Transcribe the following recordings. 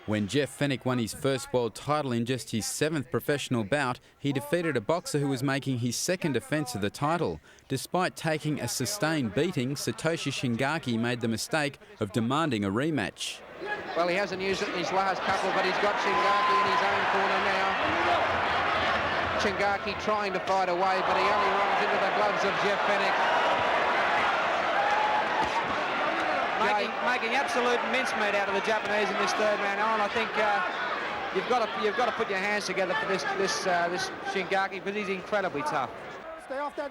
When Jeff Fenech won his first world title in just his 7th professional bout, he defeated a boxer who was making his second defence of the title. Despite taking a sustained beating, Satoshi Shingaki made the mistake of demanding a rematch. Well, he hasn't used it in his last couple, but he's got Shingaki in his own corner now. Shingaki trying to fight away, but he only runs into the gloves of Jeff Fenech. Making absolute mincemeat out of the Japanese in this third round. Alan, I think you've got to put your hands together for this Shingaki, because he's incredibly tough.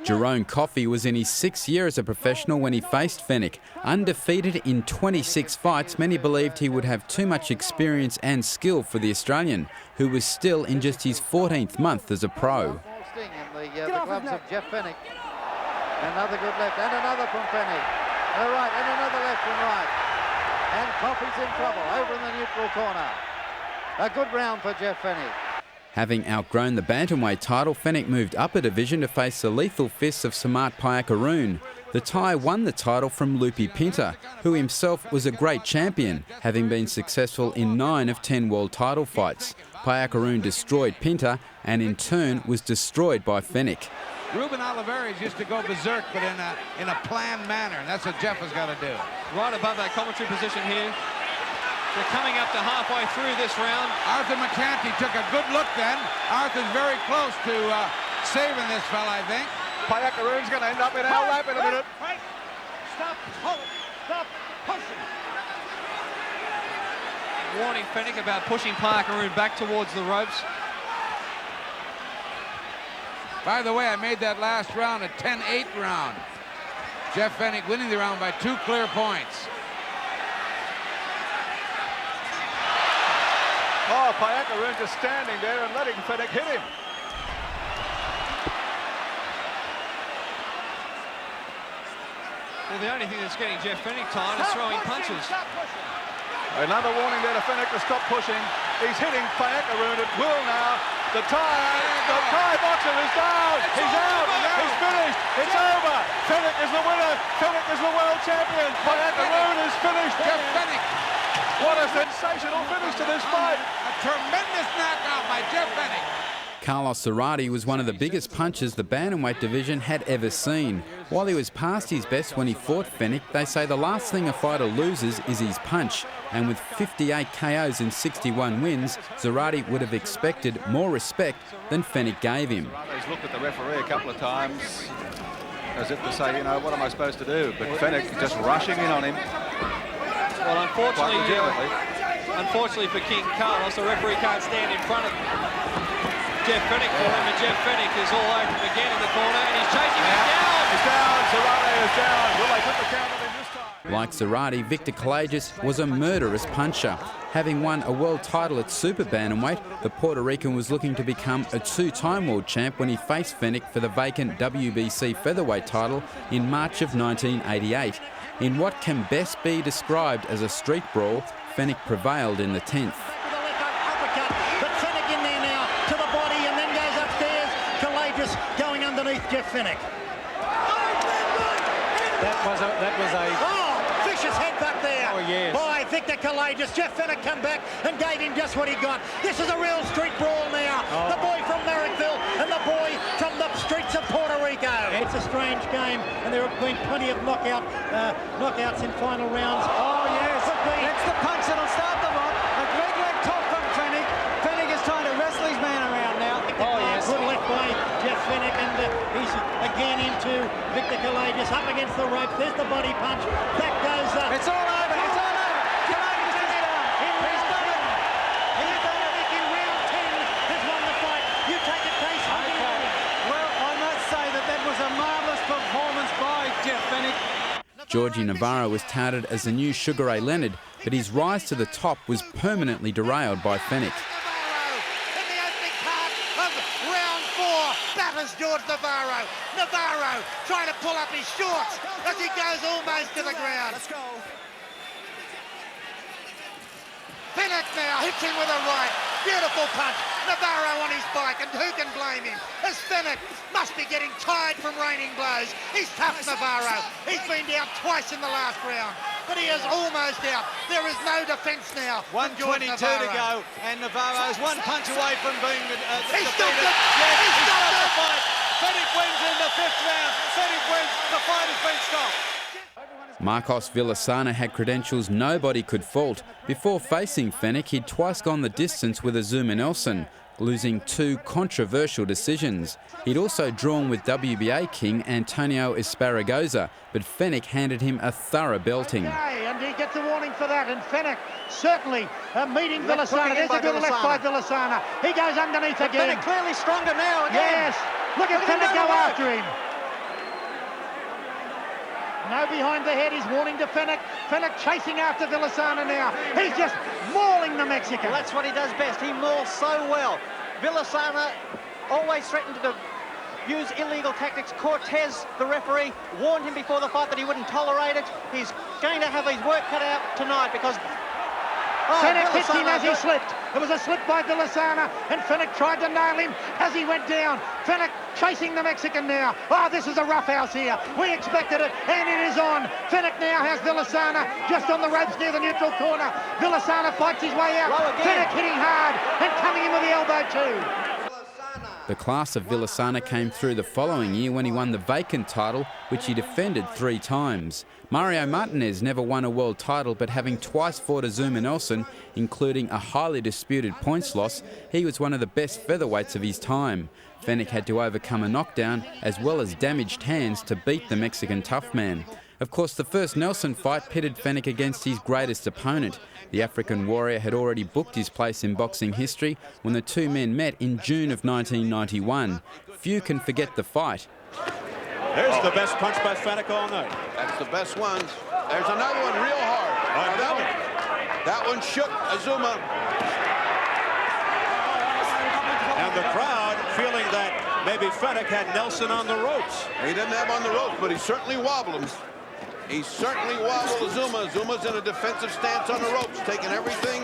Jerome Coffey was in his 6th year as a professional when he faced Fenech. Undefeated in 26 fights, many believed he would have too much experience and skill for the Australian, who was still in just his 14th month as a pro. Sting in the gloves of Jeff Fenech. Another good left and another from Fenech. Right, and another left and right. And Coffey's in trouble over in the neutral corner. A good round for Jeff Fenech. Having outgrown the Bantamweight title, Fenech moved up a division to face the lethal fists of Samat Payakaroon. The Thai won the title from Lupi Pinter, who himself was a great champion, having been successful in 9 of 10 world title fights. Payakaroon destroyed Pinter and in turn was destroyed by Fenech. Ruben Oliveira used to go berserk, but in a planned manner, and that's what Jeff has got to do. Right above that commentary position here. They're coming up to halfway through this round. Arthur McCanty took a good look then. Arthur's very close to saving this fella, I think. Payakaroon's going to end up in our lap in a minute. Wait. Stop. Hold it. Stop. Pushing. Warning Fenech about pushing Payakaroon back towards the ropes. By the way, I made that last round a 10-8 round. Jeff Fenech winning the round by 2 clear points. Oh, Payakaroon just standing there and letting Fenech hit him. Well, the only thing that's getting Jeff Fenech tired is throwing punches. Another warning there to Fenech to stop pushing. He's hitting Payakaroon at will now. The Thai boxer is down. He's out. He's finished. It's over. Fenech is the winner. Fenech is the world champion. Payakaroon is finished. Jeff Fenech. What a sensational finish to this fight. A tremendous knockout by Jeff Fenech. Carlos Zarate was one of the biggest punchers the Bantamweight division had ever seen. While he was past his best when he fought Fenech, they say the last thing a fighter loses is his punch. And with 58 KOs and 61 wins, Zarate would have expected more respect than Fenech gave him. He's looked at the referee a couple of times as if to say, you know, what am I supposed to do? But Fenech just rushing in on him. Well, unfortunately for King Carlos, the referee can't stand in front of Jeff Fenech for him, and Jeff Fenech is all over him again in the corner, and he's chasing him down. He's down. Zarate is down. Will they put the count on him this time? Like Zarate, Victor Cagus was a murderous puncher. Having won a world title at Super Bantamweight, the Puerto Rican was looking to become a 2-time world champ when he faced Fenech for the vacant WBC featherweight title in March of 1988. In what can best be described as a street brawl, Fenech prevailed in the 10th. Going underneath Jeff Fenech. That was a vicious headbutt there by Victor Cagus. Jeff Fenech come back and gave him just what he got. This is a real street brawl now. The boy from Marrickville and the boy from the streets of Puerto Rico. It's a strange game, and there have been plenty of knockouts in final rounds. Oh yes, that's the punch that'll start the lot. A great leg top from Fenech. Fenech is trying to wrestle his man around now. Oh yes, good left by Jeff Fenech, and he's again into Victor Cagus up against the ropes. There's the body punch. That goes up. It's all over. It's all over. Cagus is done. He's done it. He's done it. In round 10 has won the fight. You take it, Case. Okay. Well, I must say that was a marvellous performance by Jeff Fenech. Georgi Navaro was touted as the new Sugar Ray Leonard, but his rise to the top was permanently derailed by Fenech. Batters George Navaro. Navaro trying to pull up his shorts as he goes almost to the ground. Let's go. Fenech now hits him with a right. Beautiful punch. Navaro on his bike, and who can blame him? As Fenech must be getting tired from raining blows. He's tough, Navaro. He's been down twice in the last round. but he is almost out. There is no defence now. 1:22 to go, and Navaro's one punch away from being he defeated. stopped it! Yes, He stopped the it! fight. Fenech wins in the 5th round. Fenech wins. The fight has been stopped. Marcos Villasana had credentials nobody could fault. Before facing Fenech, he'd twice gone the distance with Azumah Nelson, losing 2 controversial decisions. He'd also drawn with WBA king Antonio Esparragosa, but Fenech handed him a thorough belting. Okay, and he gets a warning for that, and Fenech certainly meeting Villasana. There's a good left by Villasana. He goes underneath again. Fenech clearly stronger now again. Yes, look at Fenech go after him. No behind the head, he's warning to Fenech. Fenech chasing after Villasana now. He's just mauling the Mexican. Well, that's what he does best. He mauls so well. Villasana always threatened to use illegal tactics. Cortez, the referee, warned him before the fight that he wouldn't tolerate it. He's going to have his work cut out tonight because Fenech hit him as he slipped. It was a slip by Villasana, and Fenech tried to nail him as he went down. Fenech chasing the Mexican now. Oh, this is a roughhouse here. We expected it, and it is on. Fenech now has Villasana just on the ropes near the neutral corner. Villasana fights his way out. Fenech hitting hard and coming in with the elbow too. The class of Villasana came through the following year when he won the vacant title, which he defended 3 times. Mario Martinez never won a world title, but having twice fought Azumah Nelson, including a highly disputed points loss, he was one of the best featherweights of his time. Fenech had to overcome a knockdown as well as damaged hands to beat the Mexican tough man. Of course, the first Nelson fight pitted Fenech against his greatest opponent. The African warrior had already booked his place in boxing history when the 2 men met in June of 1991. Few can forget the fight. There's the best punch by Fenech all night. That's the best one. There's another one real hard. That one shook Azumah. And the crowd feeling that maybe Fenech had Nelson on the ropes. He didn't have on the ropes, but he certainly wobbled him. He certainly wobbled Azumah. Azumah's in a defensive stance on the ropes, taking everything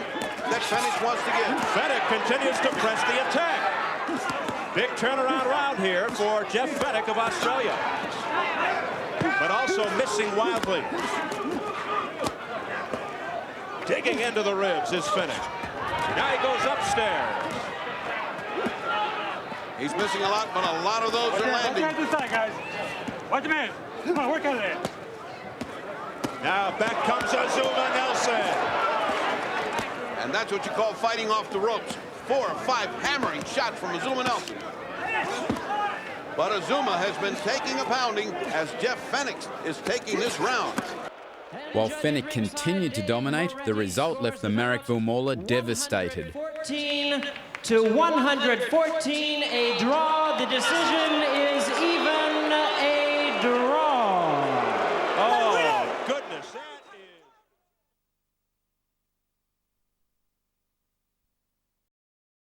that Fenech wants to give. Fenech continues to press the attack. Big turnaround round here for Jeff Fenech of Australia. But also missing wildly. Digging into the ribs is Fenech. Now he goes upstairs. He's missing a lot, but a lot of those are landing. Watch the side, guys. Watch the man. Come on, work out of there. Now back comes Azumah Nelson. And that's what you call fighting off the ropes. 4 or 5 hammering shots from Azumah Nelson. But Azumah has been taking a pounding as Jeff Fenech is taking this round. While Fenech continued to dominate, the result left the Marrickville mauler devastated. 14 to 114, a draw. The decision is even.